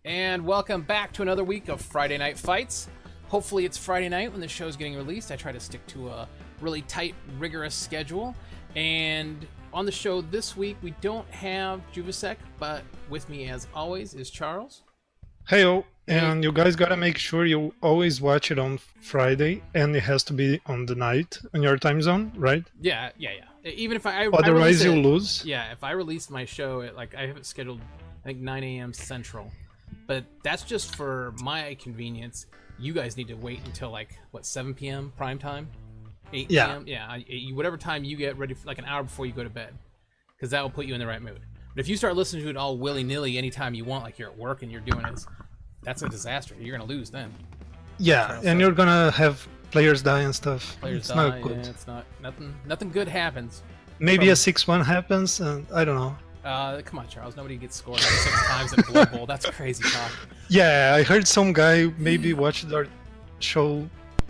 And welcome back to another week of Friday Night Fights. Hopefully it's Friday night when the show's getting released. I try to stick to a really tight, rigorous schedule. And on the show this week, we don't have Juvasek, but with me as always is Charles. Heyo, and you guys gotta make sure you always watch it on Friday, and it has to be on the night in your time zone, right? Yeah. Even if I Otherwise, you'll lose. Yeah, if I release my show at I have it scheduled, I think 9 a.m. Central, but that's just for my convenience. You guys need to wait until 7 p.m. prime time, 8 p.m. Yeah, whatever time you get ready, for, an hour before you go to bed, because that will put you in the right mood. But if you start listening to it all willy-nilly anytime you want, like you're at work and you're doing it, that's a disaster. You're gonna lose then. Yeah, and you're gonna have players die and stuff. Players die. Not good. Yeah, it's not nothing good happens. Maybe a 6-1 happens, and I don't know. Come on, Charles. Nobody gets scored 6 times at BloodBowl. That's crazy talk. Yeah, I heard some guy maybe watched our show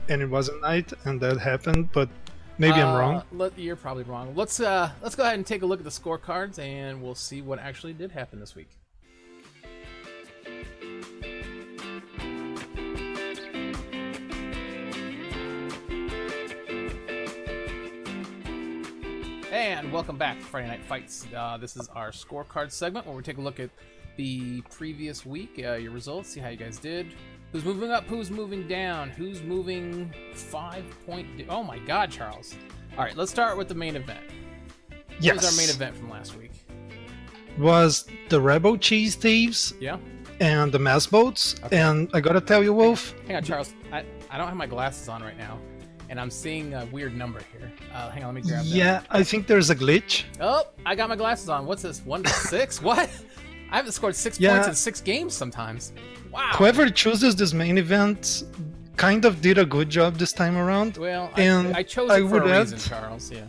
and it was a night and that happened, but maybe I'm wrong. You're probably wrong. Let's go ahead and take a look at the scorecards and we'll see what actually did happen this week. And welcome back to Friday Night Fights. This is our scorecard segment where we take a look at the previous week, your results, see how you guys did. Who's moving up, who's moving down, who's moving 5 point... Oh my god, Charles. All right, let's start with the main event. Yes. What was our main event from last week? Was the Rebbl Cheese Thieves. Yeah. And the Mass Boats. Okay. And I gotta tell you, Wolf. Hang on, Charles. I don't have my glasses on right now. And I'm seeing a weird number here. Hang on, let me grab that. Yeah, I think there's a glitch. Oh, I got my glasses on. What's this? 1 to 6? What? I haven't scored 6 points in 6 games sometimes. Wow. Whoever chooses this main event kind of did a good job this time around. Well, I chose it for a reason, Charles. Yeah.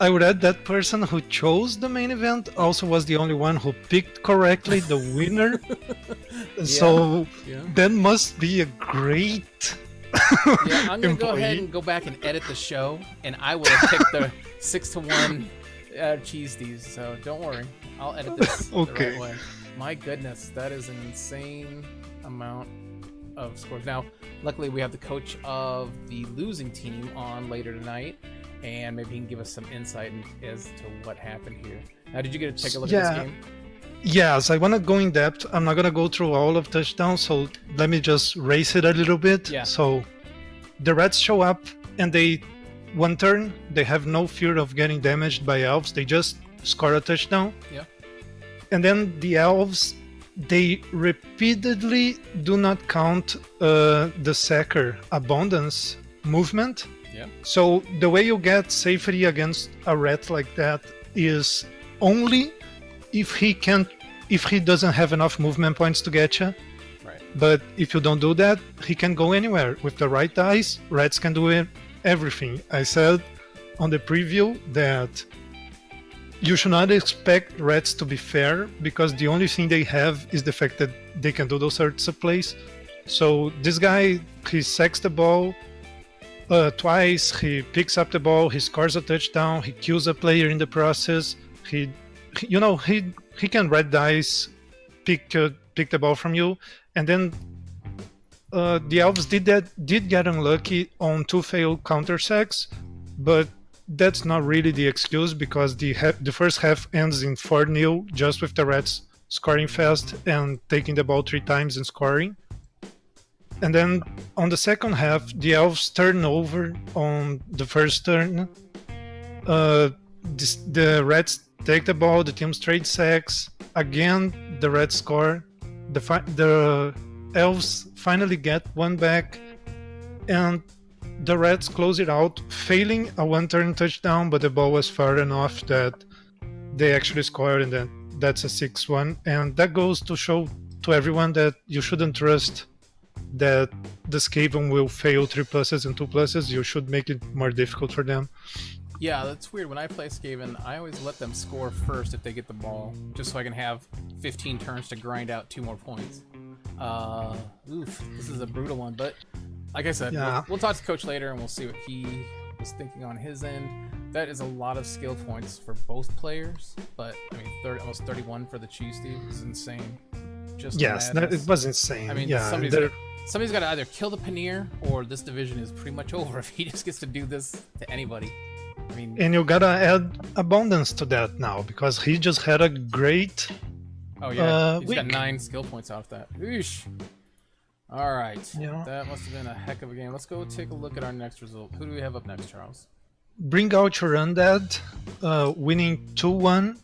I would add that person who chose the main event also was the only one who picked correctly the winner. So that must be a great... Yeah, I'm gonna go ahead and go back and edit the show, and I will have picked the 6-1 cheese thieves. So don't worry, I'll edit this the right way. My goodness, that is an insane amount of scores. Now, luckily, we have the coach of the losing team on later tonight, and maybe he can give us some insight as to what happened here. Now, did you get to take a look at this game? Yes, I want to go in depth. I'm not going to go through all of touchdowns, so let me just race it a little bit. Yeah. So the Reds show up, and one turn, they have no fear of getting damaged by Elves. They just score a touchdown. Yeah. And then the Elves, they repeatedly do not count the Sacker Abundance movement. Yeah. So the way you get safety against a Ret like that is only if he doesn't have enough movement points to get you. Right. But if you don't do that, he can go anywhere. With the right dice, Reds can do everything. I said on the preview that you should not expect Reds to be fair, because the only thing they have is the fact that they can do those sorts of plays. So this guy, he sacks the ball twice, he picks up the ball, he scores a touchdown, he kills a player in the process. He can red dice, pick the ball from you, and then the Elves did get unlucky on 2 failed counter sacks, but that's not really the excuse, because the first half ends in 4-0 just with the Reds scoring fast and taking the ball 3 times and scoring. And then on the second half, the Elves turn over on the first turn. The Reds take the ball, the team's trade sacks. Again, the Reds score. The Elves finally get one back, and the Reds close it out, failing a 1-turn touchdown, but the ball was far enough that they actually scored, and then that's a 6-1. And that goes to show to everyone that you shouldn't trust that the Skaven will fail 3 pluses and 2 pluses. You should make it more difficult for them. Yeah, that's weird. When I play Skaven, I always let them score first if they get the ball, just so I can have 15 turns to grind out 2 more points. This is a brutal one, but like I said, we'll talk to Coach later and we'll see what he was thinking on his end. That is a lot of skill points for both players, but I mean, almost 31 for the Cheese Thief is insane. just yes, it was insane. I mean, yeah, somebody's got to either kill the Paneer, or this division is pretty much over if he just gets to do this to anybody. I mean, and you gotta add abundance to that now because he just had a great. Oh yeah, he's week. got 9 skill points off that. Oosh. All right, yeah. That must have been a heck of a game. Let's go take a look at our next result. Who do we have up next, Charles? Bring Out Your Undead, winning 2-1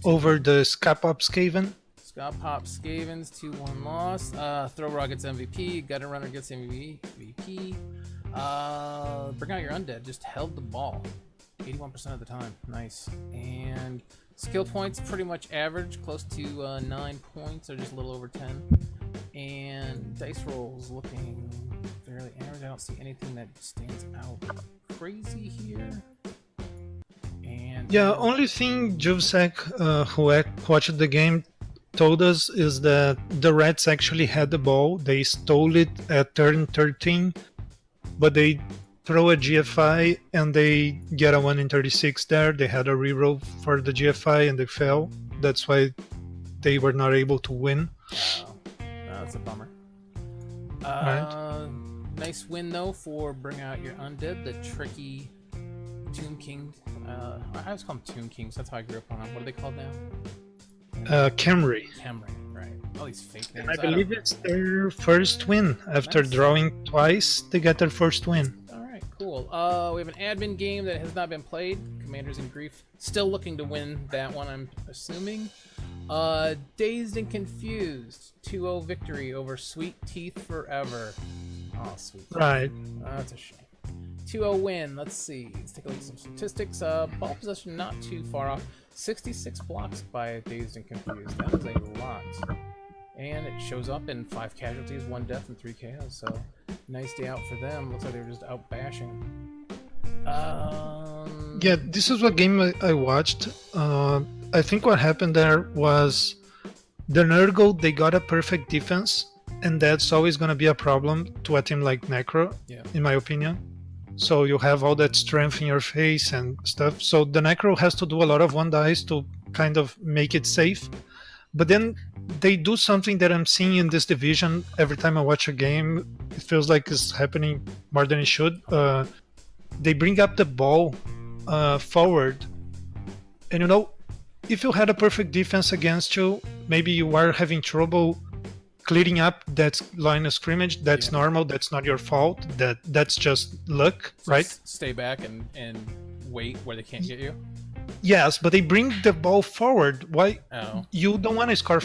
over the Scapop Skaven. Scapop Skavens, 2-1 loss. Throw Raw gets MVP. Gutter Runner gets MVP. Bring Out Your Undead just held the ball 81% of the time. Nice. And skill points pretty much average, close to 9 points, or just a little over 10. And dice rolls looking fairly average. I don't see anything that stands out crazy here. And yeah, only thing Juvsek, who watched the game, told us is that the Reds actually had the ball. They stole it at turn 13, but they throw a GFI and they get a 1 in 36 there. They had a reroll for the GFI and they fell. That's why they were not able to win. That's a bummer. Right. Nice win though for Bring Out Your Undead, the tricky Tomb King. I always call them Tomb Kings. That's how I grew up on them. What are they called now? Camry. Camry, right? All these fake names. I believe it's their first win. After drawing twice, they get their first win. All right, cool. We have an admin game that has not been played. Commanders in Grief. Still looking to win that one, I'm assuming. Dazed and Confused. 2-0 victory over Sweet Teeth Forever. Oh, Sweet Teeth. Right. That's a shame. 2-0 win. Let's see. Let's take a look at some statistics. Ball possession not too far off. 66 blocks by Dazed and Confused. That is a lot. And it shows up in 5 casualties, 1 death, and 3 KOs. So, nice day out for them. Looks like they were just out bashing. Yeah, this is what game I watched. I think what happened there was the Nurgle, they got a perfect defense, and that's always going to be a problem to a team like Necro, in my opinion. So you have all that strength in your face and stuff. So the Necro has to do a lot of 1 dice to kind of make it safe. But then they do something that I'm seeing in this division every time I watch a game. It feels like it's happening more than it should. They bring up the ball forward. And you know, if you had a perfect defense against you, maybe you are having trouble clearing up that line of scrimmage. That's normal. That's not your fault. That's just luck, so right? Stay back and wait where they can't get you. Yes, but they bring the ball forward. Why? Oh. You don't want to score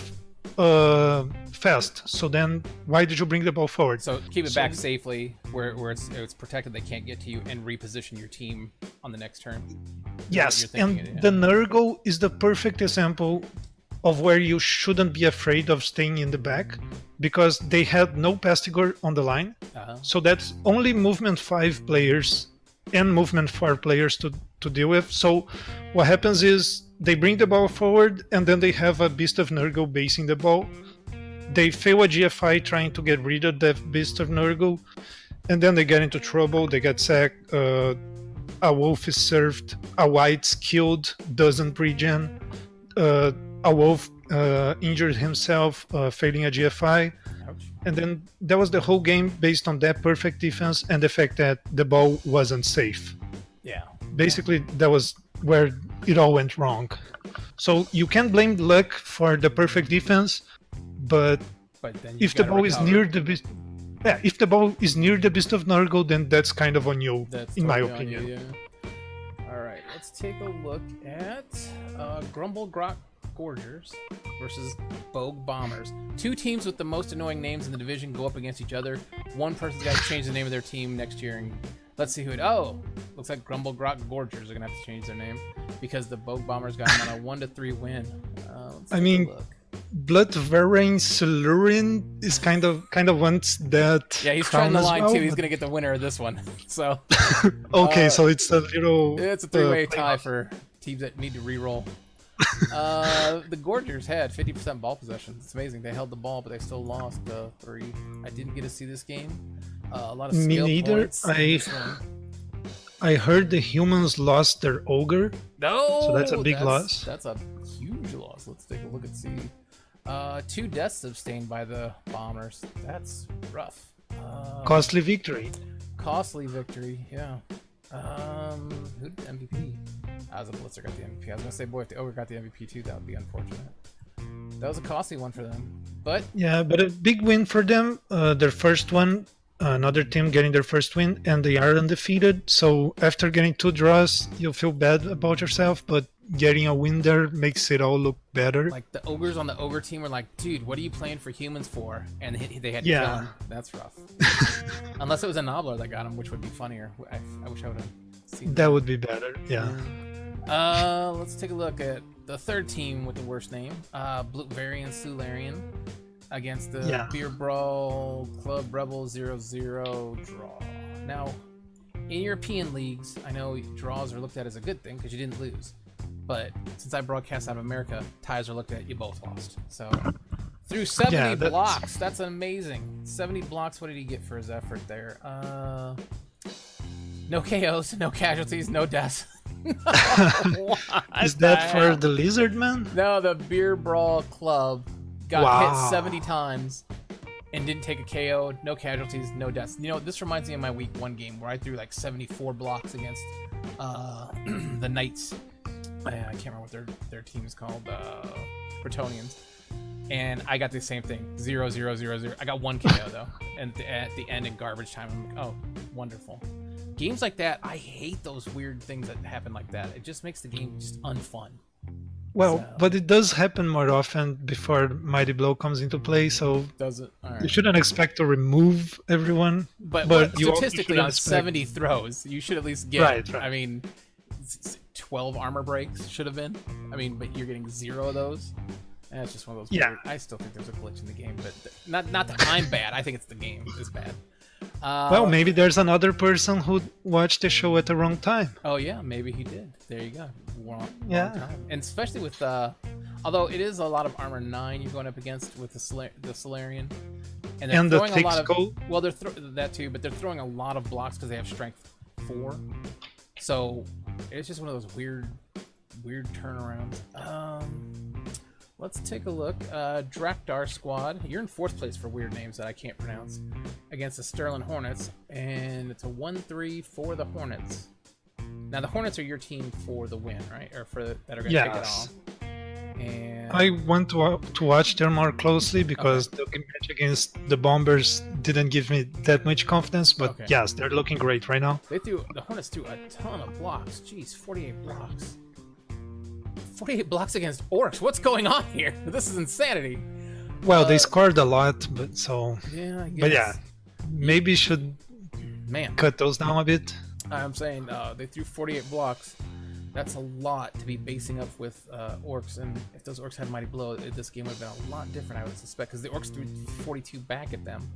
fast. So then, why did you bring the ball forward? So keep it back safely, where it's protected. They can't get to you, and reposition your team on the next turn. Yes, and the Nurgle is the perfect example of where you shouldn't be afraid of staying in the back, because they had no Pastigor on the line. So that's only movement 5 players and movement 4 players to deal with. So what happens is they bring the ball forward, and then they have a Beast of Nurgle basing the ball. They fail a GFI trying to get rid of the Beast of Nurgle, and then they get into trouble. They get sacked. A wolf is served. A white's killed, doesn't regen. A wolf injured himself, failing a GFI. Ouch. And then that was the whole game based on that perfect defense and the fact that the ball wasn't safe. Yeah. Basically, that was where it all went wrong. So you can't blame luck for the perfect defense, but then if the ball is near the beast, if the ball is near the Beast of Nurgle, then that's kind of on you, in my opinion. All right, let's take a look at Grumble Grok Gorgers versus Bogue Bombers. 2 teams with the most annoying names in the division go up against each other. One person's got to change the name of their team next year, and let's see who it. Oh, looks like Grumble Grok Gorgers are gonna have to change their name because the Bogue Bombers got them on a 1-3 win. I mean, Bloodvarine Silurin is kind of wants that. Yeah, he's trying the line too. He's gonna get the winner of this one. So okay, so it's a little. It's a 3-way tie for teams that need to re-roll. The Gorgers had 50% ball possession. It's amazing. They held the ball, but they still lost 3. I didn't get to see this game. A lot of skill points. I heard the humans lost their ogre. No, so that's a big loss. That's a huge loss. Let's take a look and see. 2 deaths sustained by the bombers. That's rough. Costly victory. Costly victory, yeah. Who did the MVP? As a Blitzer got the MVP. I was gonna say, boy, if the Ogre got the MVP too, that would be unfortunate. That was a costly one for them, but yeah, but a big win for them. Their first one, another team getting their first win, and they are undefeated. So after getting 2 draws, you'll feel bad about yourself, but getting a win there makes it all look better. Like the Ogres on the Ogre team were like, dude, what are you playing for humans for? And they had to kill him. That's rough. Unless it was a Nobbler that got him, which would be funnier. I wish I would have seen that. Would be better, yeah. Let's take a look at the third team with the worst name, Blutarian Sularian, against the Beer Brawl Club Rebbl 0-0 draw. Now, in European leagues, I know draws are looked at as a good thing because you didn't lose. But since I broadcast out of America, ties are looked at, you both lost. So, through 70 blocks, that's amazing. 70 blocks, what did he get for his effort there? No KOs, no casualties, no deaths. Is that for the Lizard Man? No, the Beer Brawl Club got hit 70 times and didn't take a KO, no casualties, no deaths. You know, this reminds me of my week 1 game where I threw like 74 blocks against the Knights. I can't remember what their team is called, Bretonians. And I got the same thing, 0-0-0-0. I got 1 KO though, and at the end in garbage time, I'm like, oh, wonderful. Games like that, I hate those weird things that happen like that. It just makes the game just unfun. Well, but it does happen more often before Mighty Blow comes into play, so does it? All right. You shouldn't expect to remove everyone. But you statistically on 70 throws, you should at least get, right. I mean, 12 armor breaks should have been. I mean, but you're getting 0 of those. And it's just one of those weird, I still think there's a glitch in the game, but not that I'm bad. I think it's the game is bad. Well, maybe there's another person who watched the show at the wrong time. Oh yeah, maybe he did. There you go. Wrong time. And especially with although it is a lot of armor 9 you're going up against with the Solarian, and they're throwing a lot of well, they're that too, but they're throwing a lot of blocks because they have strength 4. So it's just one of those weird turnarounds. Let's take a look. Draktar squad. You're in 4th place for weird names that I can't pronounce. Against the Sterling Hornets. And it's a 1-3 for the Hornets. Now, the Hornets are your team for the win, right? Or that are going to pick it off. And I want to watch them more closely because the match against the Bombers didn't give me that much confidence. But yes, they're looking great right now. The Hornets threw a ton of blocks. Jeez, 48 blocks. 48 blocks against Orcs. What's going on here? This is insanity. Well, they scored a lot, but yeah, I guess. But yeah, maybe should cut those down a bit. I'm saying they threw 48 blocks. That's a lot to be basing up with Orcs, and if those Orcs had Mighty Blow, this game would have been a lot different, I would suspect, because the Orcs threw 42 back at them.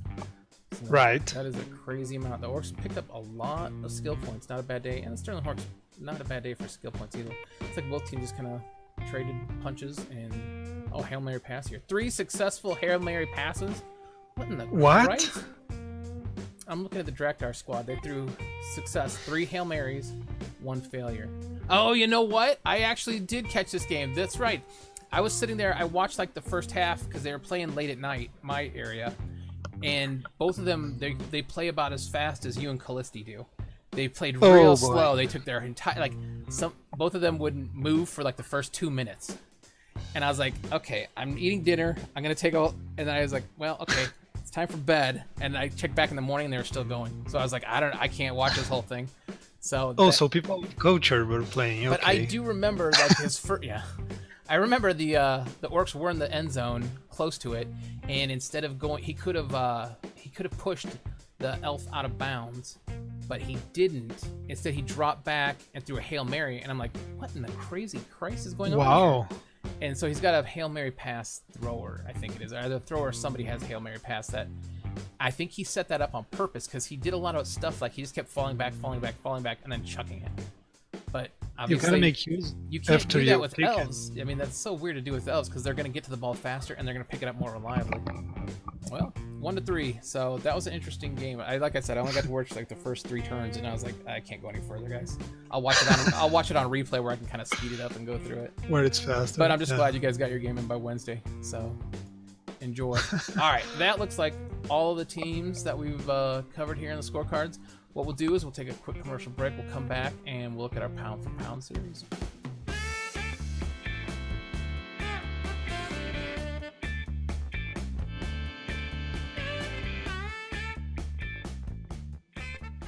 So right. That is a crazy amount. The Orcs picked up a lot of skill points. Not a bad day, and the Sterling Hornets, not a bad day for skill points either. It's like both teams just kind of traded punches and Hail Mary pass here. 3 successful Hail Mary passes. What in the Christ? I'm looking at the Draktar squad. They threw success, 3 Hail Marys, 1 failure. Oh, you know what? I actually did catch this game. That's right. I was sitting there. I watched like the first half because they were playing late at night, my area, and both of them they play about as fast as you and Callisti do. They played real slow. They took their entire both of them wouldn't move for like the first 2 minutes. And I was like, okay, I'm eating dinner. I'm gonna take and then I was like, well, okay, it's time for bed. And I checked back in the morning and they were still going. So I was like, I can't watch this whole thing. So so people with Coacher were playing. But I do remember like his first I remember the Orcs were in the end zone close to it, and instead of going, he could have pushed the elf out of bounds, but he didn't. Instead, he dropped back and threw a Hail Mary, and I'm like, what in the crazy Christ is going on here? And so he's got a Hail Mary pass thrower, I think it is. Either a thrower or somebody has a Hail Mary pass that. I think he set that up on purpose because he did a lot of stuff like he just kept falling back, and then chucking it. But obviously, you gotta make use. You can't do that with elves. I mean, that's so weird to do with elves because they're gonna get to the ball faster and they're gonna pick it up more reliably. Well, 1-3. So that was an interesting game. Like I said, I only got to watch like the first 3 turns, and I was like, I can't go any further, guys. I'll watch it on replay where I can kind of speed it up and go through it. Where it's faster. But I'm just glad you guys got your game in by Wednesday. So enjoy. All right, that looks like all of the teams that we've covered here in the scorecards. What we'll do is we'll take a quick commercial break. We'll come back and we'll look at our pound for pound series.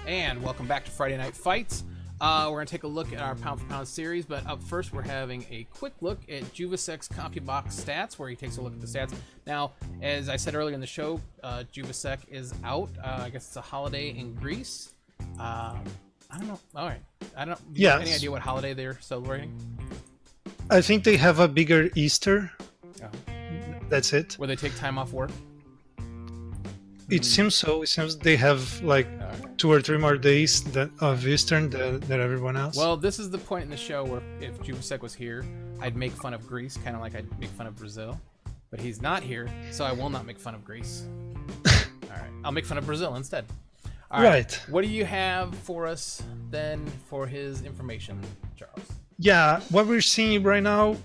And welcome back to Friday Night Fights. We're going to take a look at our pound for pound series, but up first we're having a quick look at Juvasek's CompuBox stats, where he takes a look at the stats. Now, as I said earlier in the show, Juvasek is out. I guess it's a holiday in Greece. I don't know. All right. I don't know. Do you have any idea what holiday they're celebrating? I think they have a bigger Easter. Oh. That's it. Where they take time off work? It seems so. It seems they have like 2 or 3 more days of Eastern than everyone else. Well, this is the point in the show where if Juvasek was here, I'd make fun of Greece, kind of like I'd make fun of Brazil. But he's not here, so I will not make fun of Greece. All right. I'll make fun of Brazil instead. All right. What do you have for us then for his information, Charles? Yeah, what we're seeing right now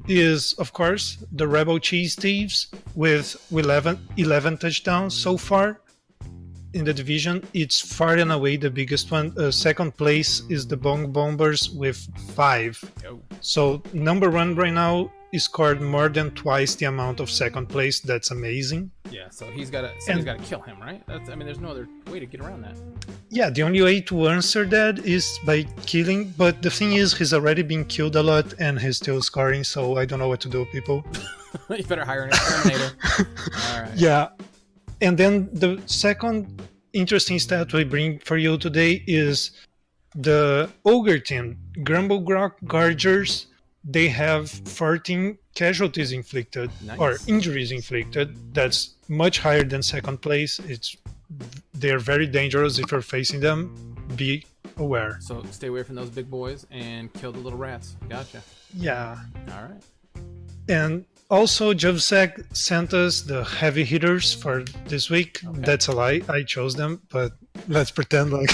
is, of course, the Rebbl Cheese Thieves with 11 touchdowns so far in the division. It's far and away the biggest one. Second place is the Bong Bombers with 5. Oh. So number 1 right now is scored more than twice the amount of second place. That's amazing. Yeah, so he's got to kill him, right? There's no other way to get around that. Yeah, the only way to answer that is by killing. But the thing is, he's already been killed a lot and he's still scoring. So I don't know what to do, people. You better hire an exterminator. All right. Yeah. And then the second interesting stat we bring for you today is the Ogre team, Grumble Grok Gargers. They have 14 casualties inflicted, or injuries inflicted. That's much higher than second place. They're very dangerous if you're facing them. Be aware. So stay away from those big boys and kill the little rats. Gotcha. Yeah. All right. And also, Juvasek sent us the heavy hitters for this week. Okay. That's a lie. I chose them, but let's pretend like.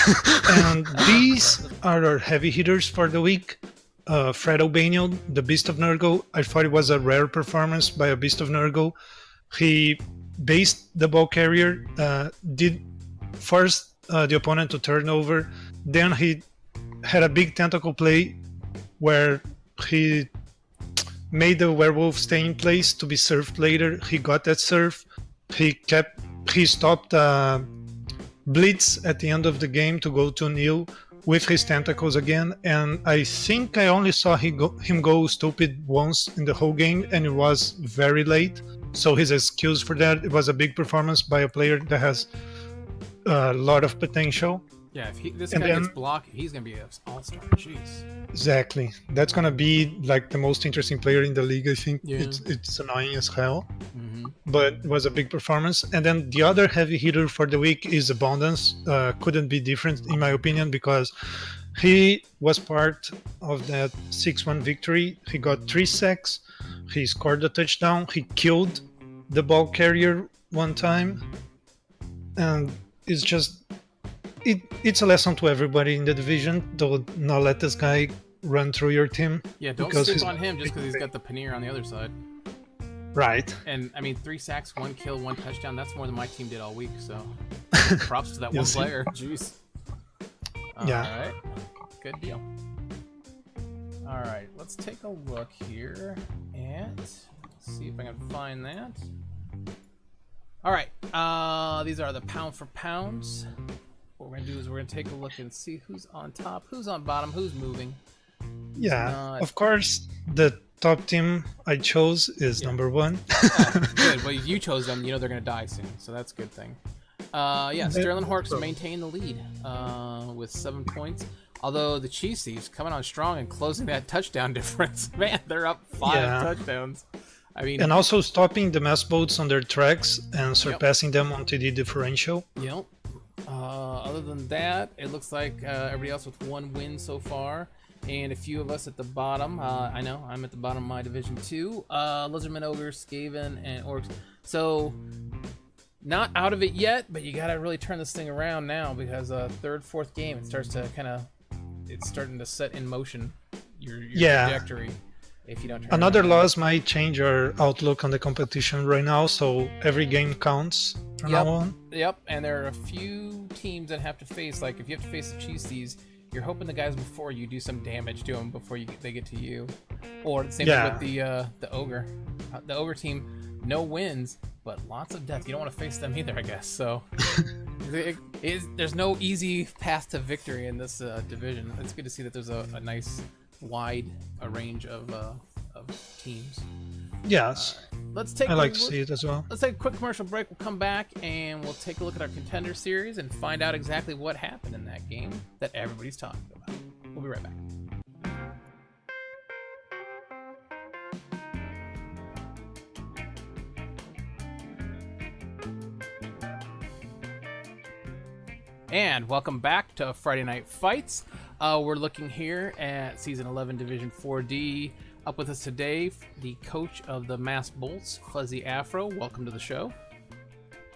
And these are our heavy hitters for the week. Fred Albanian, the Beast of Nurgle. I thought it was a rare performance by a Beast of Nurgle. He based the ball carrier, did force the opponent to turn over. Then he had a big tentacle play where he made the werewolf stay in place to be surfed later. He got that surf. He stopped blitz at the end of the game to go to Neil with his tentacles again, and I think I only saw him go stupid once in the whole game, and it was very late. So his excuse for that, it was a big performance by a player that has a lot of potential. Yeah, if this guy gets blocked, he's going to be an all-star. Jeez. Exactly. That's going to be like the most interesting player in the league, I think. Yeah. It's annoying as hell, but it was a big performance. And then the other heavy hitter for the week is Abundance. Couldn't be different, in my opinion, because he was part of that 6-1 victory. He got 3 sacks. He scored a touchdown. He killed the ball carrier one time. And it's just... It's a lesson to everybody in the division. Do not let this guy run through your team. Yeah, don't sleep on him just because he's got the paneer on the other side. Right. And, 3 sacks, 1 kill, 1 touchdown. That's more than my team did all week, so props to that one player. Jeez. All right. Good deal. All right, let's take a look here and see if I can find that. All right, these are the pound for pounds. What we're going to do is we're going to take a look and see who's on top, who's on bottom, who's moving. Yeah, of course, the top team I chose is number 1. Good. Well, you chose them. You know they're going to die soon, so that's a good thing. Sterling Horks maintain the lead with 7 points. Although the Cheese Thieves coming on strong and closing that touchdown difference. Man, they're up 5 touchdowns. And also stopping the mass boats on their tracks and surpassing them on TD differential. Yep. Other than that, it looks like everybody else with 1 win so far. and a few of us at the bottom. I know I'm at the bottom of my division too. Lizardmen, Ogres, Skaven, and Orcs. So not out of it yet, but you gotta really turn this thing around now because third, fourth game it starts to it's starting to set in motion your trajectory. If you don't turn another loss might change your outlook on the competition right now, so every game counts from now on. Yep, and there are a few teams that have to face, like if you have to face the Cheesties, you're hoping the guys before you do some damage to them before they get to you. Or the same thing with the Ogre. The Ogre team, no wins, but lots of death. You don't want to face them either, I guess. So there's no easy path to victory in this division. It's good to see that there's a nice wide range of teams. Yes. I like to see it as well. Let's take a quick commercial break. We'll come back and we'll take a look at our contender series and find out exactly what happened in that game that everybody's talking about. We'll be right back. And welcome back to Friday Night Fights. We're looking here at Season 11, Division 4D. Up with us today, the coach of the Masked Bolts, Fuzzy Afro. Welcome to the show.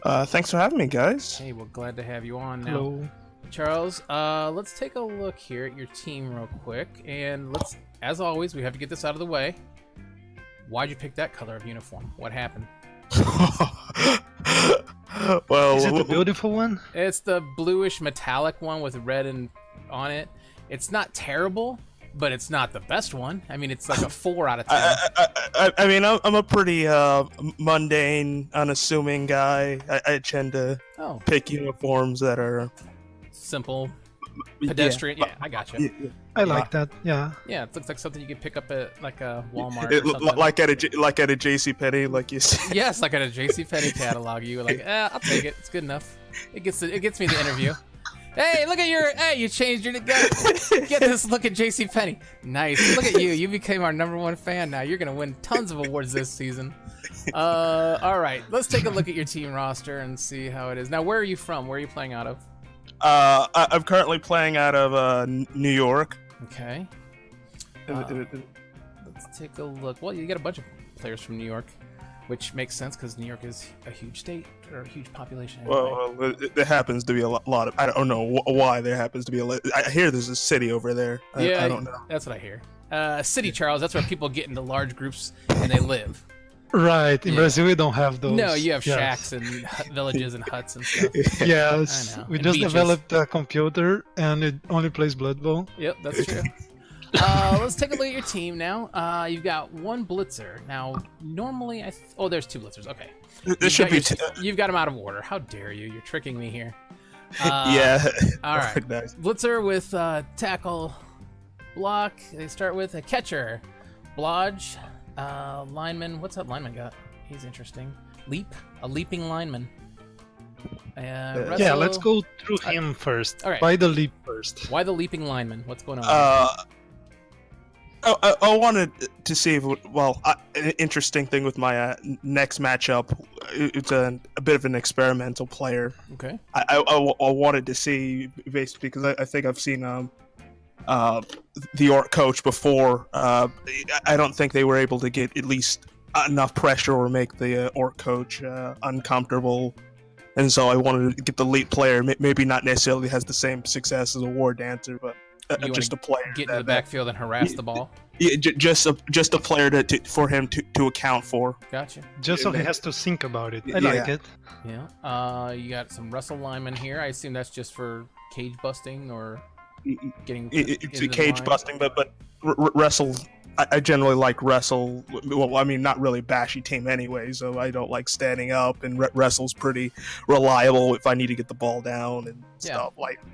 Thanks for having me, guys. Hey, we're glad to have you on now. Hello. Charles, let's take a look here at your team real quick. And let's, as always, we have to get this out of the way. Why'd you pick that color of uniform? What happened? Well, is it the beautiful one? It's the bluish metallic one with red on it. It's not terrible, but it's not the best one. I mean, it's like a 4 out of 10. I mean, I'm a pretty mundane, unassuming guy. I tend to pick uniforms that are simple, pedestrian. Yeah, I gotcha. Yeah. I like that. Yeah. Yeah, it looks like something you could pick up at like a Walmart or something. Like at a JCPenney, like you said. Yes, like at a JCPenney catalog. You were like, I'll take it. It's good enough. It gets me the interview. Hey, look at you changed your get this look at JCPenney. Nice. Look at you. You became our #1 fan now. You're going to win tons of awards this season. All right. Let's take a look at your team roster and see how it is. Now, where are you from? Where are you playing out of? I'm currently playing out of New York. Okay. Let's take a look. Well, you got a bunch of players from New York, which makes sense because New York is a huge state or a huge population. Anyway. Well, there happens to be a lot of. I don't know why there happens to be a. I hear there's a city over there. I don't know. That's what I hear. City, Charles. That's where people get into large groups and they live. Right. In Brazil, we don't have those. No, you have shacks and villages and huts and stuff. Yes. We just developed a computer and it only plays BloodBowl. Yep, that's true. Let's take a look at your team now. You've got one blitzer. Now, normally, there's 2 blitzers. Okay. This should be. You've got them out of order. How dare you? You're tricking me here. Yeah. All right. Nice. Blitzer with tackle, block. They start with a catcher, blodge, lineman. What's that lineman got? He's interesting. A leaping lineman. Yeah, let's go through him first. All right. Why the leap first? Why the leaping lineman? What's going on? I wanted to see if, an interesting thing with my next matchup. It's a bit of an experimental player. Okay. I wanted to see, basically, because I think I've seen the Orc coach before. I don't think they were able to get at least enough pressure or make the Orc coach uncomfortable. And so I wanted to get the lead player, maybe not necessarily has the same success as a War Dancer, but just a player. Get in the backfield and harass the ball? Yeah, just a player for him to account for. Gotcha. Just so he has to think about it. I like it. Yeah. You got some wrestle linemen here. I assume that's just for cage busting or getting it's a cage busting, but wrestle. I generally like wrestle. Well, I mean, not really bashy team anyway, so I don't like standing up, and wrestle's pretty reliable if I need to get the ball down and stuff like that.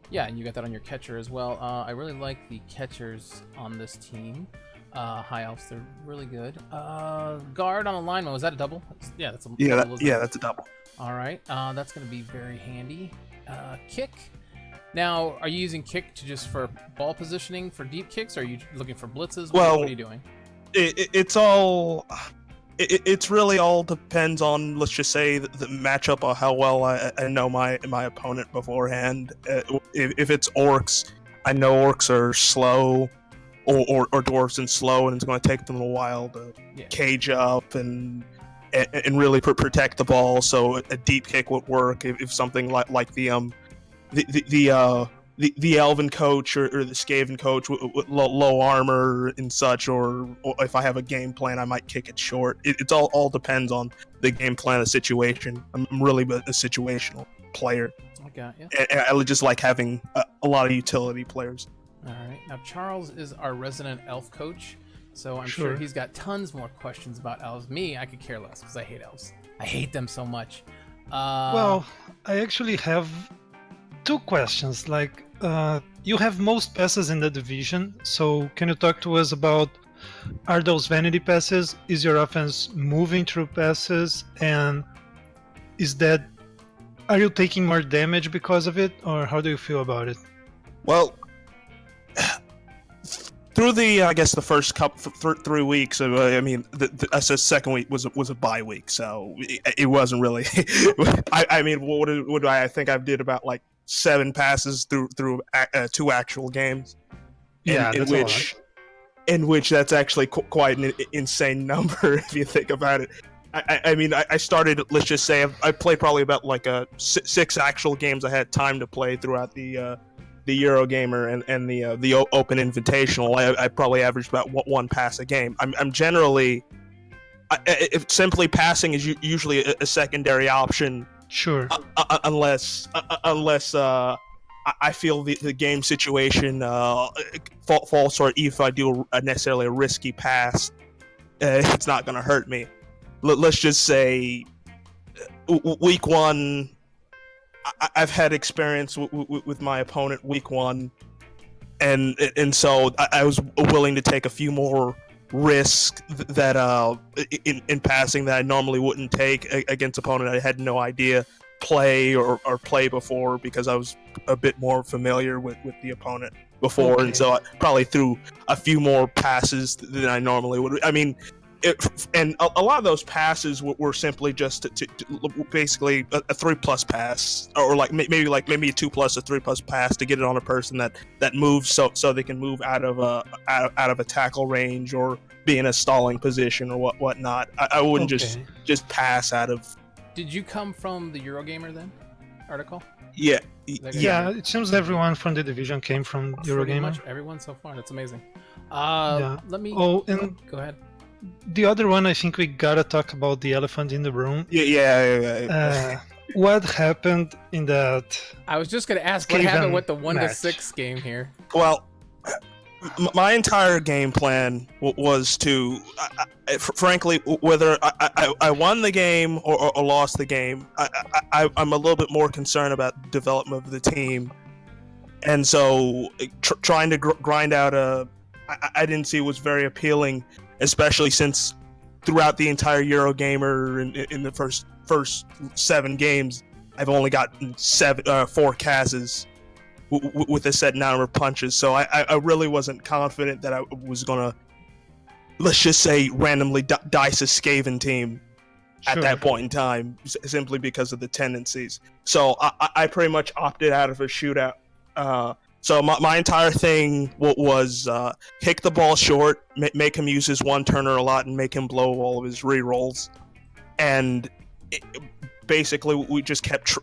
Yeah, and you got that on your catcher as well. I really like the catchers on this team. High Elves, they're really good. Guard on a lineman, was that a double? Yeah, that's a double. That's a double. All right, that's going to be very handy. Kick. Now, are you using kick just for ball positioning for deep kicks, or are you looking for blitzes? What are you doing? It's really all depends on, let's just say, the matchup or how well I know my opponent beforehand. If it's Orcs, I know orcs are slow, or dwarves and slow, and it's going to take them a while to cage up and really protect the ball. So a deep kick would work if something like the elven coach or the skaven coach with low armor and such, or if I have a game plan, I might kick it short. It all depends on the game plan, the situation. I'm really a situational player. I got you. And I just like having a lot of utility players. All right. Now, Charles is our resident elf coach, so I'm sure he's got tons more questions about elves. Me, I could care less because I hate elves. I hate them so much. Well, I actually have 2 questions. Like, you have most passes in the division, so can you talk to us about, are those vanity passes? Is your offense moving through passes? And are you taking more damage because of it, or how do you feel about it? Well, through the first couple 3 weeks, I mean, the second week was a bye week, so it wasn't really. I mean, what do I think I did about like 7 passes through 2 actual games. Yeah, in which that's actually quite an insane number if you think about it. I mean, I started. Let's just say I played probably about like 6 actual games I had time to play throughout the Eurogamer and the Open Invitational. I probably averaged about 1 pass a game. I'm generally, if simply passing is usually a secondary option. Sure. Unless I feel the game situation falls short. If I do necessarily a risky pass, it's not going to hurt me. Let's just say week 1, I've had experience with my opponent week 1, and so I was willing to take a few more risks that in passing that I normally wouldn't take against opponent I had no idea play or play before, because I was a bit more familiar with the opponent before. Okay. And so I probably threw a few more passes than I normally would. I mean, and a lot of those passes were simply just to basically a 3+ pass, or maybe a 2+, a 3+ pass to get it on a person that moves so they can move out of a tackle range or be in a stalling position or whatnot. I wouldn't just pass out of. Did you come from the Eurogamer then article? Yeah. Yeah, it seems everyone from the division came from Eurogamer. Pretty much everyone so far. That's amazing. Let me. Oh, and go ahead. The other one, I think we gotta talk about the elephant in the room. Yeah. What happened in that? I was just gonna ask what happened with the 1-6 game here. Well, my entire game plan was to, frankly, whether I won the game or lost the game, I'm a little bit more concerned about development of the team, and so trying to grind out I didn't see it was very appealing. Especially since throughout the entire Eurogamer in the first 7 games, I've only gotten 4 Kazes with a set number of punches. So I really wasn't confident that I was gonna, let's just say, randomly dice a Skaven team at that point in time, simply because of the tendencies. So I pretty much opted out of a shootout. So my entire thing was kick the ball short, make him use his 1-turner a lot, and make him blow all of his rerolls. And basically, we just kept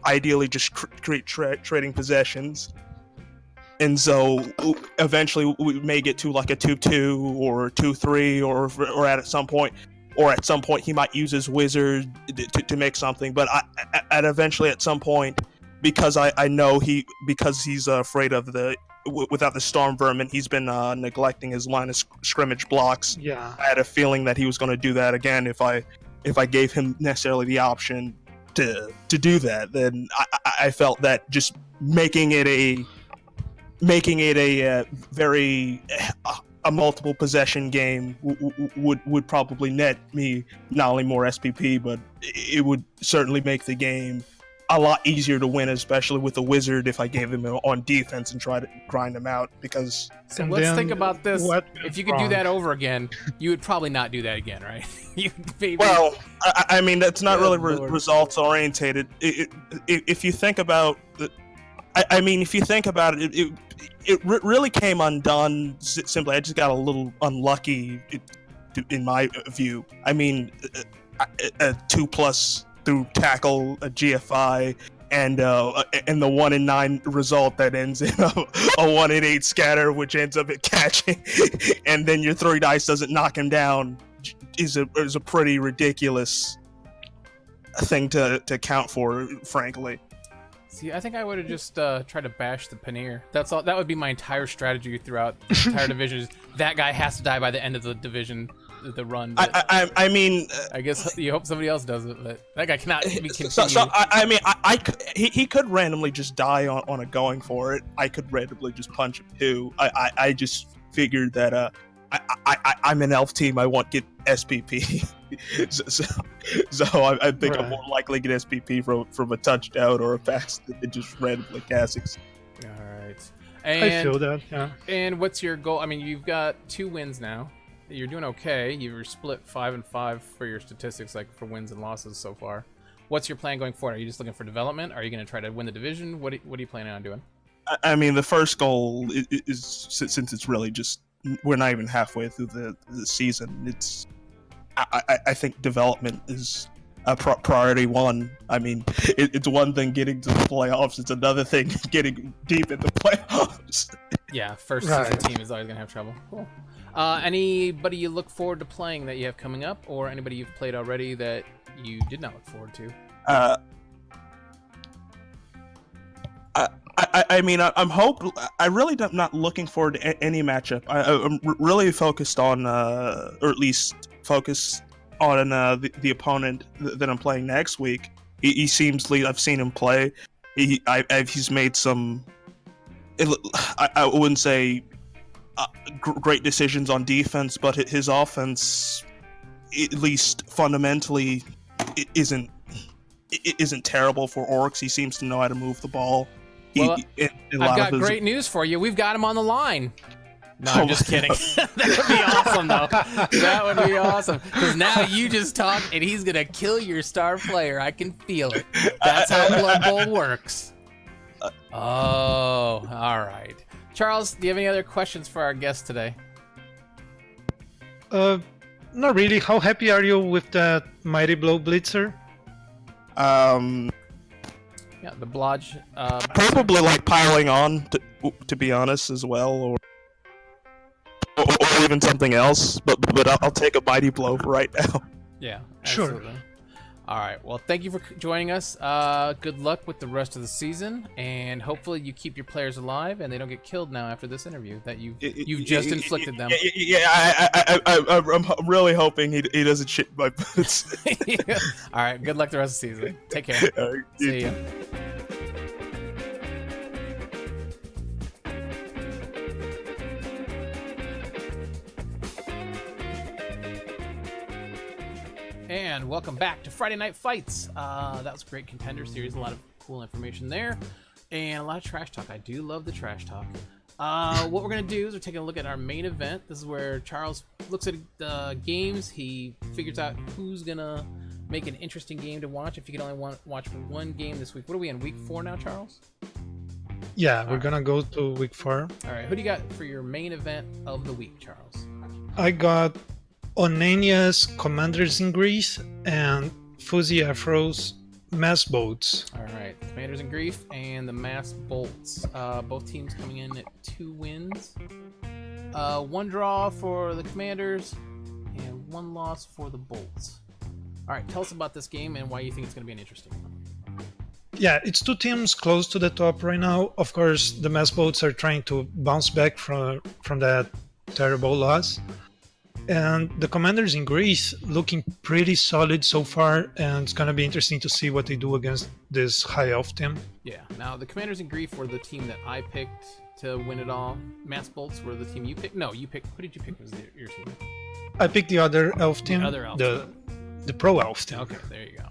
ideally just trading possessions. And so eventually we may get to like a 2-2 or a 2-3 or at some point he might use his wizard to make something. But eventually at some point, because I know because he's afraid of without the storm vermin, he's been neglecting his line of scrimmage blocks. Yeah, I had a feeling that he was going to do that again if I gave him necessarily the option to do that. Then I felt that just making it a very a multiple possession game would probably net me not only more SPP, but it would certainly make the game a lot easier to win, especially with the wizard, if I gave him on defense and try to grind him out. Because so let's think about this. If you could do that over again, you would probably not do that again, right? Well, I mean, that's not really results orientated. If you think about I mean, if you think about it, it really came undone simply. I just got a little unlucky, in my view. I mean, a 2+ through tackle, a GFI, and the 1 in 9 result that ends in a 1 in 8 scatter, which ends up at catching, and then your 3 dice doesn't knock him down, is a pretty ridiculous thing to count for, frankly. See, I think I would have just tried to bash the Paneer. That's all. That would be my entire strategy throughout the entire division. Is that guy has to die by the end of the division, the run. I mean, I guess you hope somebody else does it, but that guy cannot be continued. So I mean, he could randomly just die on a going for it. I could randomly just punch him too. I just figured that I'm an elf team. I won't get SPP. so I think I'm more likely to get SPP from a touchdown or a pass than just randomly casting. All right. And, I feel that, yeah. And what's your goal? I mean, you've got 2 wins now. You're doing okay. You're split 5 and 5 for your statistics, like for wins and losses so far. What's your plan going forward? Are you just looking for development? Are you going to try to win the division? What are you planning on doing? I mean, the first goal is since it's really just we're not even halfway through the season. It's I think development is a priority 1. I mean, it's one thing getting to the playoffs; it's another thing getting deep in the playoffs. Yeah, first season team is always gonna have trouble. Cool. Anybody you look forward to playing that you have coming up, or anybody you've played already that you did not look forward to? I mean, I really am not looking forward to any matchup. I'm really focused on, or at least focused on the opponent that I'm playing next week. He seems I've seen him play. He's made some. I wouldn't say great decisions on defense, but his offense, at least fundamentally, isn't terrible for Orcs. He seems to know how to move the ball. Well, I've got great news for you. We've got him on the line. No, I'm just kidding. That would be awesome, though. That would be awesome. Because now you just talk, and he's going to kill your star player. I can feel it. That's how Blood Bowl works. Oh, all right. Charles, do you have any other questions for our guest today? Not really. How happy are you with that Mighty Blow Blitzer? Yeah, the Blodge. Probably like piling on, to be honest, as well, or even something else. But I'll take a Mighty Blow for right now. Yeah, absolutely. Sure. All right. Well, thank you for joining us. Good luck with the rest of the season, and hopefully you keep your players alive and they don't get killed now after this interview that you've just inflicted them. Yeah, I'm really hoping he doesn't shit my boots. All right. Good luck the rest of the season. Take care. See ya. And welcome back to Friday Night Fights. That was a great contender series. A lot of cool information there. And a lot of trash talk. I do love the trash talk. What we're going to do is we're taking a look at our main event. This is where Charles looks at the games. He figures out who's going to make an interesting game to watch. If you can only watch one game this week. What are we in, week 4 now, Charles? Yeah, we're going to go to week 4. All right. Who do you got for your main event of the week, Charles? I got Onenia's Commanders in Greece and Fuzzy Afro's Mass Boats. All right, Commanders in Grief and the Mass Bolts. Both teams coming in at 2 wins. 1 draw for the Commanders and 1 loss for the Bolts. All right, tell us about this game and why you think it's going to be an interesting one. Yeah, it's 2 teams close to the top right now. Of course, the Mass Boats are trying to bounce back from that terrible loss. And the Commanders in Greece looking pretty solid so far, and it's going to be interesting to see what they do against this high elf team. Yeah, now the Commanders in Grief were the team that I picked to win it all. Mass Bolts were the team you picked? No, you picked. Who did you pick was your team? I picked the other elf team. The other elf the pro elf team. Okay, there you go.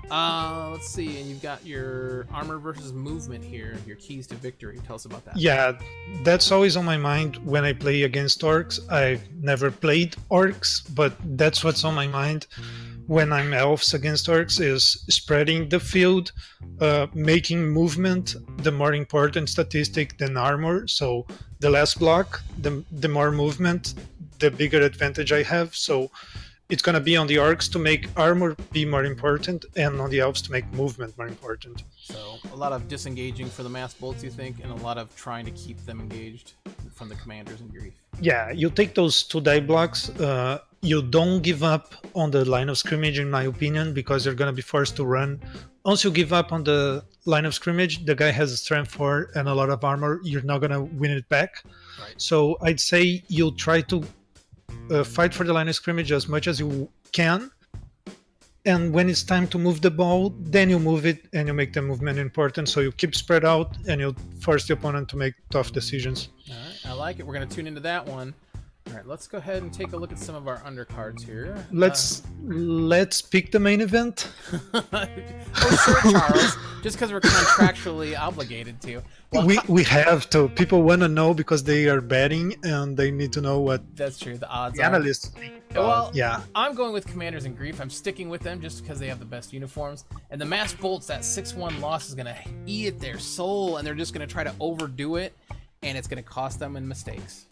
Let's see, and you've got your armor versus movement here, your keys to victory. Tell us about that. Yeah, that's always on my mind when I play against orcs. I've never played orcs, but that's what's on my mind. when I'm elves against orcs is spreading the field, making movement the more important statistic than armor. So the less block, the more movement, the bigger advantage I have. So it's going to be on the orcs to make armor be more important, and on the elves to make movement more important. So a lot of disengaging for the mass bolts, you think, and a lot of trying to keep them engaged from the commanders in grief. Yeah, you take those 2 die blocks. You don't give up on the line of scrimmage, in my opinion, because you're going to be forced to run. Once you give up on the line of scrimmage, the guy has a strength 4 and a lot of armor. You're not going to win it back. Right. So I'd say you'll try to fight for the line of scrimmage as much as you can, and when it's time to move the ball, then you move it and you make the movement important, so you keep spread out and you force the opponent to make tough decisions. All right, I like it. We're going to tune into that one. All right, let's go ahead and take a look at some of our undercards here. Let's pick the main event. Oh, sure, Charles. Just because we're contractually obligated to. Well, we have to. People want to know because they are betting and they need to know what. That's true. The odds. The analysts think. Well, yeah. I'm going with Commanders in Grief. I'm sticking with them just because they have the best uniforms. And the Mass Bolts, that 6-1 loss is going to eat at their soul, and they're just going to try to overdo it, and it's going to cost them in mistakes.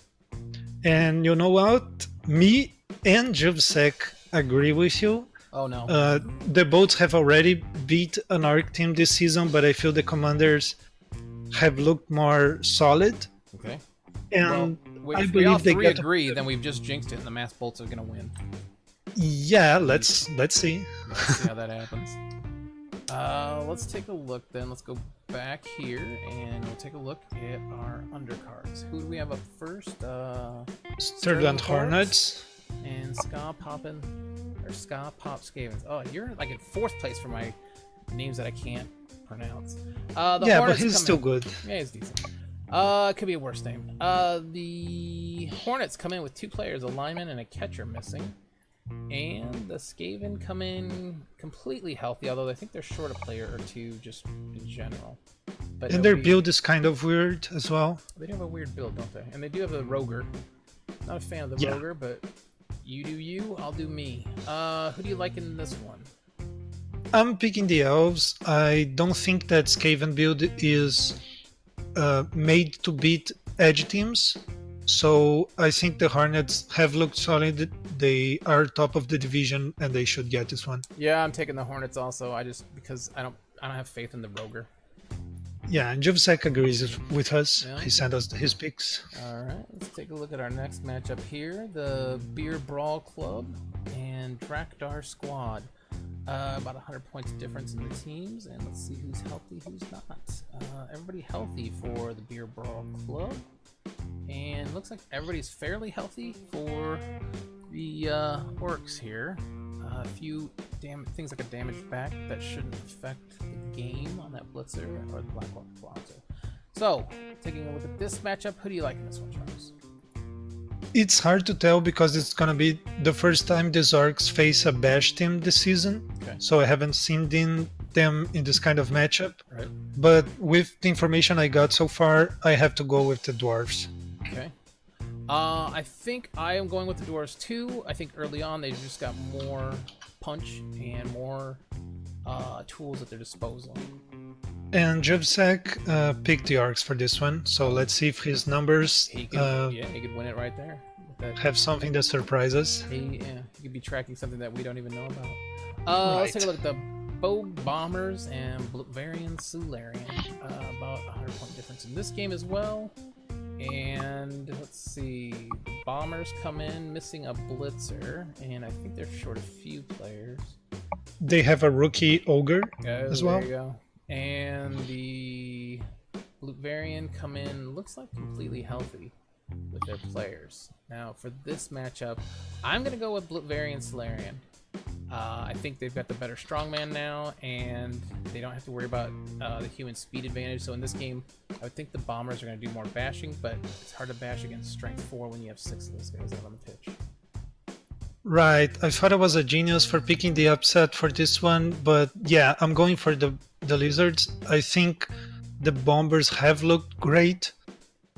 And you know what? Me and Juvsek agree with you. Oh, no. The boats have already beat an ARC team this season, but I feel the Commanders have looked more solid. Okay. And well, I if believe we all they three get agree, then we've just jinxed it, and the Mass Bolts are going to win. Yeah, let's see. Let's see how that happens. Let's take a look then. Let's go back here and we'll take a look at our undercards. Who do we have up first? Sturland Hornets and Ska Pop Skavens. Oh, you're like in 4th place for my names that I can't pronounce. The yeah, Hornets but he's still good. Yeah, he's decent. It could be a worse name. The Hornets come in with 2 players, a lineman and a catcher missing. And the Skaven come in completely healthy, although I think they're short a player or 2 just in general. But and their build is kind of weird as well. They do have a weird build, don't they? And they do have a Roger. Not a fan of the Roger, but you do you, I'll do me. Who do you like in this one? I'm picking the Elves. I don't think that Skaven build is made to beat edge teams. So I think the Hornets have looked solid. They are top of the division, and they should get this one. Yeah, I'm taking the Hornets also. Because I don't have faith in the Roger. Yeah, and Juvsek agrees with us. Yeah. He sent us his picks. All right, let's take a look at our next matchup here. The Beer Brawl Club and Drakdar Squad. About 100 points difference in the teams, and let's see who's healthy, who's not. Everybody healthy for the Beer Brawl Club. And looks like everybody's fairly healthy for the orcs here. A few things like a damaged back that shouldn't affect the game on that Blitzer or the Black Orc Blitzer. So, taking a look at this matchup, who do you like in this one, Charles? It's hard to tell because it's gonna be the first time the Orcs face a Bash team this season. Okay. So I haven't seen them in this kind of matchup. Right. But with the information I got so far, I have to go with the Dwarves. Okay. I think I am going with the Dwarves too. I think early on they just got more punch and more tools at their disposal. And Jubsek picked the Orcs for this one, so let's see if his numbers He could win it right there. have something that surprises. He could be tracking something that we don't even know about. Let's take a look at the Bogue Bombers and Varian Solarian. About 100 point difference in this game as well. And let's see, the Bombers come in missing a Blitzer, and I think they're short a few players. They have a rookie Ogre as well. There you go. And the Varian come in, looks like completely healthy with their players. Now for this matchup, I'm going to go with Varian Solarian. I think they've got the better strongman now, and they don't have to worry about the human speed advantage. So in this game, I would think the Bombers are going to do more bashing, but it's hard to bash against Strength 4 when you have 6 of those guys out on the pitch. Right, I thought I was a genius for picking the upset for this one, but yeah, I'm going for the Lizards. I think the Bombers have looked great,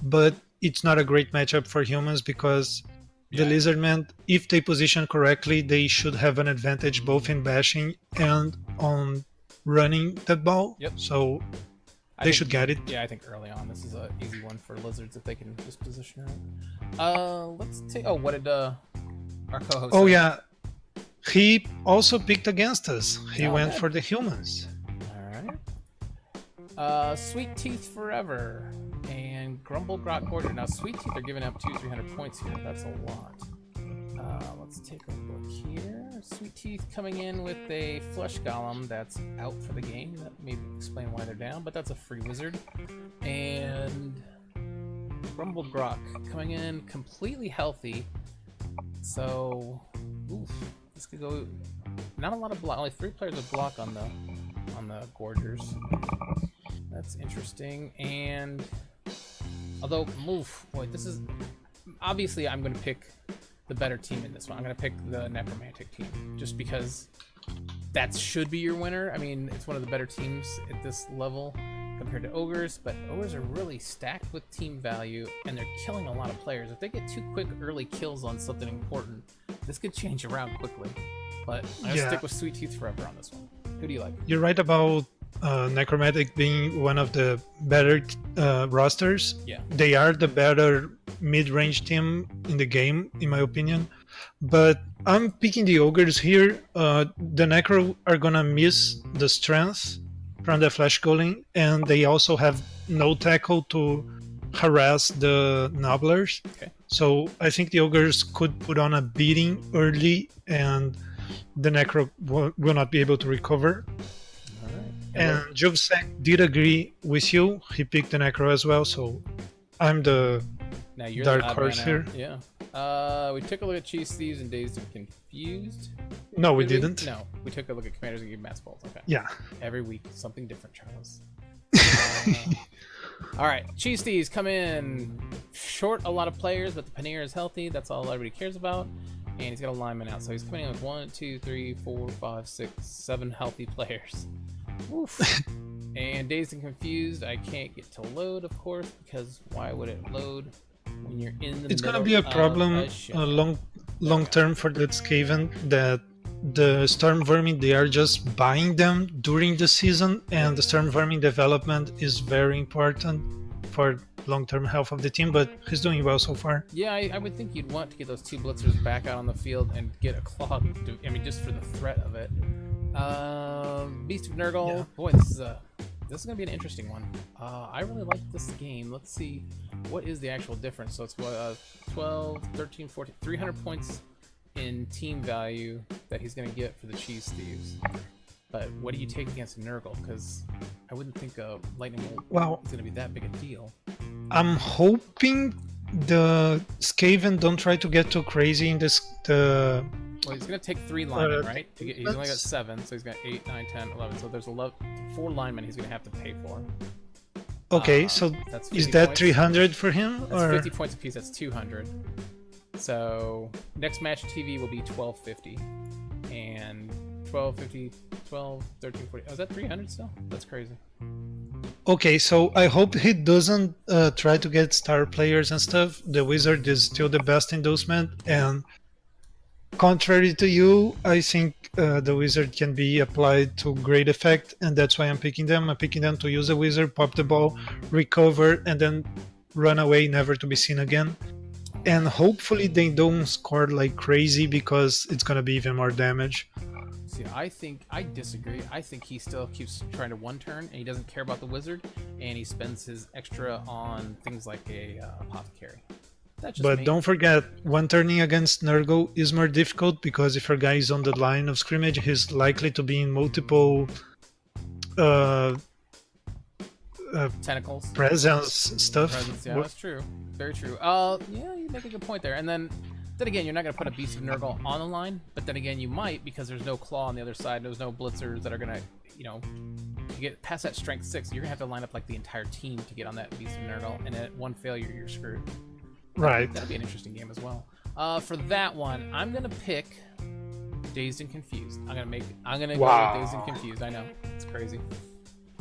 but it's not a great matchup for humans because the Lizardmen, if they position correctly, they should have an advantage both in bashing and on running that ball. Yep. So they should get it. Yeah, I think early on this is an easy one for Lizards if they can just position right. Let's take. Oh, what did our co-host? Oh say? yeah, he also picked against us. He went bad. for the humans. All right. Sweet Teeth Forever and Grumble Grot Gorger. Now, Sweet Teeth are giving up 200-300 points here. That's a lot. Let's take a look here. Sweet Teeth coming in with a Flesh Golem that's out for the game. That may explain why they're down, but that's a free wizard. And Grumble Grok coming in completely healthy. So, oof, this could go. Not a lot of block. Only 3 players of block on the Gorgers. That's interesting. And although, boy, this is obviously I'm going to pick the better team in this one. I'm going to pick the Necromantic team just because that should be your winner. I mean, it's one of the better teams at this level compared to Ogres, but Ogres are really stacked with team value and they're killing a lot of players. If they get 2 quick early kills on something important, this could change around quickly. But I'm going to stick with Sweet Teeth Forever on this one. Who do you like? You're right about Necromantic being one of the better rosters. Yeah. They are the better mid-range team in the game, in my opinion. But I'm picking the Ogres here. The Necro are gonna miss the strength from the Flash Golem, and they also have no tackle to harass the Nobblers. Okay. So I think the Ogres could put on a beating early, and the Necro will not be able to recover. And Jovsek did agree with you. He picked the Necro as well, so I'm the dark horse here. Yeah. We took a look at Cheese Thieves and Dazed and Confused. No, we didn't. No, we took a look at Commanders and gave Mass Balls. Okay. Yeah. Every week, something different, Charles. All right, Cheese Thieves come in short a lot of players, but the Paneer is healthy. That's all everybody cares about. And he's got a lineman out, so he's coming in with 1, 2, 3, 4, 5, 6, 7 healthy players. Oof. And Dazed and Confused, I can't get to load, of course, because why would it load when you're in the It's middle gonna be a problem long term for that Skaven, that the Storm Vermin, they are just buying them during the season, and the Storm Vermin development is very important for long-term health of the team, but he's doing well so far. Yeah, I would think you'd want to get those 2 blitzers back out on the field and get a clog. I mean, just for the threat of it. Beast of Nurgle. Yeah. Boy, this is gonna be an interesting one. I really like this game. Let's see, what is the actual difference? So it's 12, 13, 14, 300 points in team value that he's gonna get for the Cheese Thieves. But what do you take against Nurgle? Because I wouldn't think Lightning Bolt is gonna be that big a deal. I'm hoping the Skaven don't try to get too crazy in this. Well, he's going to take 3 linemen, right? He's only got 7, so he's got 8, 9, 10, 11. So there's 4 linemen he's going to have to pay for. Okay, so is that points. 300 for him? That's 50 points apiece, that's 200. So next match TV will be 1250. And 1250, 12, 13, 40. Oh, is that 300 still? That's crazy. Okay, so I hope he doesn't try to get star players and stuff. The Wizard is still the best endorsement, and contrary to you, I think the Wizard can be applied to great effect, and that's why I'm picking them. I'm picking them to use a Wizard, pop the ball, recover, and then run away, never to be seen again. And hopefully they don't score like crazy, because it's going to be even more damage. See, I disagree. I think he still keeps trying to one turn, and he doesn't care about the Wizard, and he spends his extra on things like a apothecary. But don't forget, one turning against Nurgle is more difficult, because if your guy is on the line of scrimmage, he's likely to be in multiple tentacles, presence stuff. Yeah, that's true. Very true. Yeah, you make a good point there. And then again, you're not going to put a Beast of Nurgle on the line, but then again, you might, because there's no claw on the other side. There's no blitzers that are going to, to get past that strength 6. You're going to have to line up like the entire team to get on that Beast of Nurgle, and at one failure, you're screwed. Right. That'll be an interesting game as well. For that one, I'm gonna pick Dazed and Confused. I'm gonna go with Dazed and Confused. I know, it's crazy.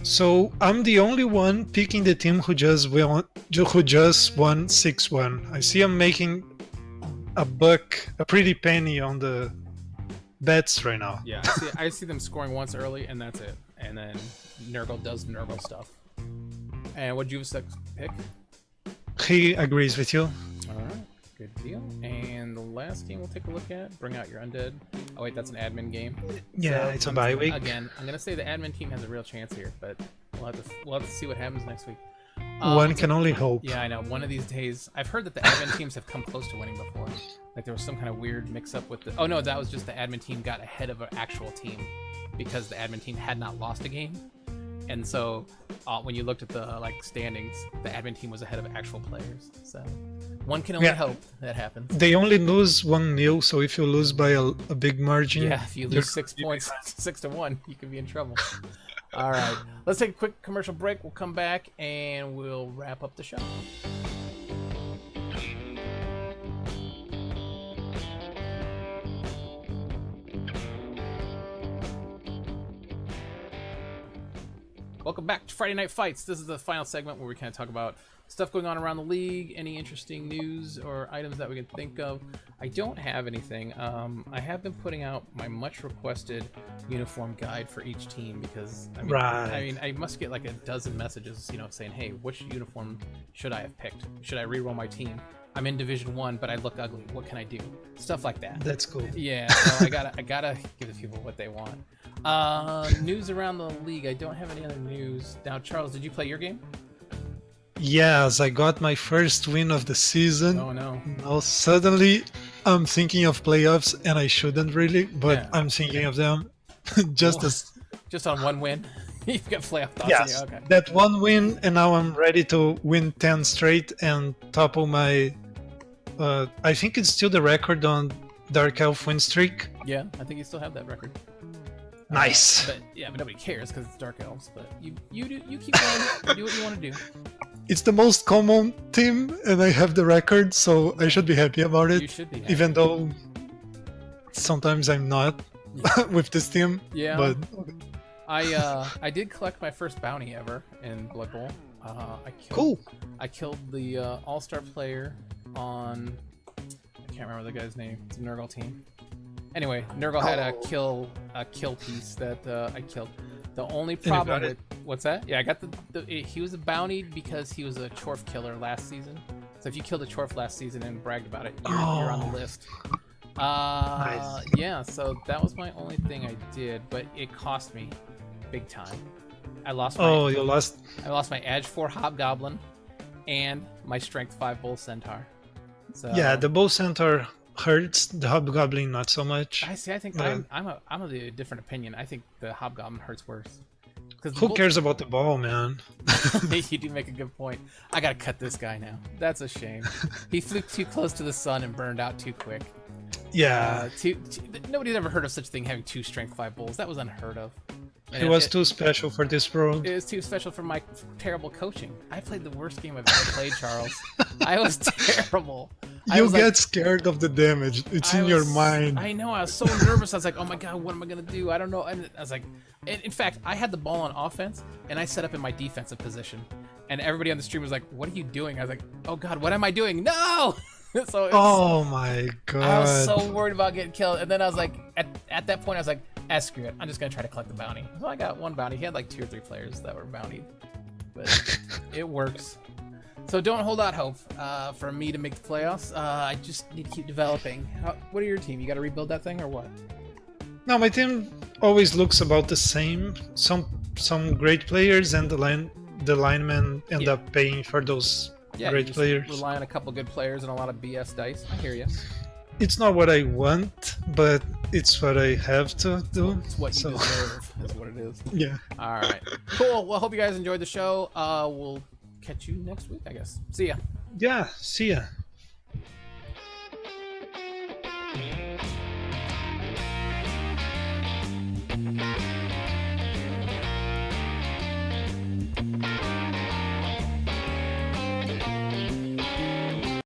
So I'm the only one picking the team who just won 6-1. I see I'm making a pretty penny on the bets right now. Yeah, I see them scoring once early, and that's it. And then Nurgle does Nurgle stuff. And what Juvasek pick? He agrees with you. All right, good deal. And the last game we'll take a look at, bring out your undead. Oh wait, that's an admin game. Yeah, So, it's a bye week. Again, I'm gonna say the admin team has a real chance here, but we'll have to see what happens next week. One can only hope. Yeah, I know. One of these days, I've heard that the admin teams have come close to winning before. Like there was some kind of weird mix-up with the. Oh no, that was just the admin team got ahead of an actual team because the admin team had not lost a game, and so when you looked at the standings, the admin team was ahead of actual players. So one can only hope that happens. They only lose 1-0, so if you lose by a big margin, yeah, if you lose 6 points, 6-1, you could be in trouble. All right, let's take a quick commercial break. We'll come back and we'll wrap up the show. Welcome back to Friday Night Fights. This is the final segment where we kind of talk about stuff going on around the league, any interesting news or items that we can think of. I don't have anything. I have been putting out my much requested uniform guide for each team because I must get like a dozen messages, saying, "Hey, which uniform should I have picked? Should I reroll my team? I'm in Division 1, but I look ugly. What can I do?" Stuff like that. That's cool. Yeah, so I gotta give the people what they want. News around the league. I don't have any other news. Now, Charles, did you play your game? Yes, I got my first win of the season. Oh no. Now suddenly I'm thinking of playoffs, and I shouldn't really, but I'm thinking of them just on one win. You've got playoff thoughts. Yes, Okay. that one win, and now I'm ready to win 10 straight and topple my I think it's still the record on Dark Elf win streak. Yeah, I think you still have that record. Nice. But nobody cares because it's Dark Elves. But you keep going. You do what you want to do. It's the most common team, and I have the record, so I should be happy about it. You should be happy. Even though sometimes I'm not with this team. Yeah. But I did collect my first bounty ever in Blood Bowl. I killed the all-star player on. I can't remember the guy's name. It's a Nurgle team. Anyway, Nurgle had a kill piece that I killed. The only problem with what's that? Yeah, I got he was a bounty because he was a Chorf killer last season. So if you killed a Chorf last season and bragged about it, you're on the list. Nice. Yeah, so that was my only thing I did, but it cost me big time. I lost my you lost. I lost my Edge 4 Hobgoblin and my Strength 5 Bull Centaur. So Yeah, the Bull Centaur hurts, the Hobgoblin not so much. I think I'm of a different opinion. I think the Hobgoblin hurts worse. Who cares about the ball, man? You do make a good point. I gotta cut this guy now. That's a shame. He flew too close to the sun and burned out too quick. Yeah. Nobody's ever heard of such a thing, having 2 Strength 5 Bulls. That was unheard of. He was too special for this world. It was too special for my terrible coaching. I played the worst game I've ever played, Charles. I was terrible. You get scared of the damage. It's in your mind. I know. I was so nervous. I was like, oh my God, what am I going to do? I don't know. And I was like, in fact, I had the ball on offense, and I set up in my defensive position. And everybody on the stream was like, what are you doing? I was like, oh God, what am I doing? No! Oh my God. I was so worried about getting killed. And then I was like, at that point, I was like, screw it. I'm just going to try to collect the bounty. So I got one bounty. He had like 2 or 3 players that were bountied. But it works. So don't hold out hope for me to make the playoffs. I just need to keep developing. What are your team? You got to rebuild that thing or what? No, my team always looks about the same. Some great players, and the linemen end up paying for those great players. Rely on a couple good players and a lot of BS dice. I hear you. It's not what I want, but it's what I have to do. It's what you deserve, is what it is. Yeah. All right. Cool. Well, hope you guys enjoyed the show. We'll catch you next week, I guess. See ya. Yeah, see ya.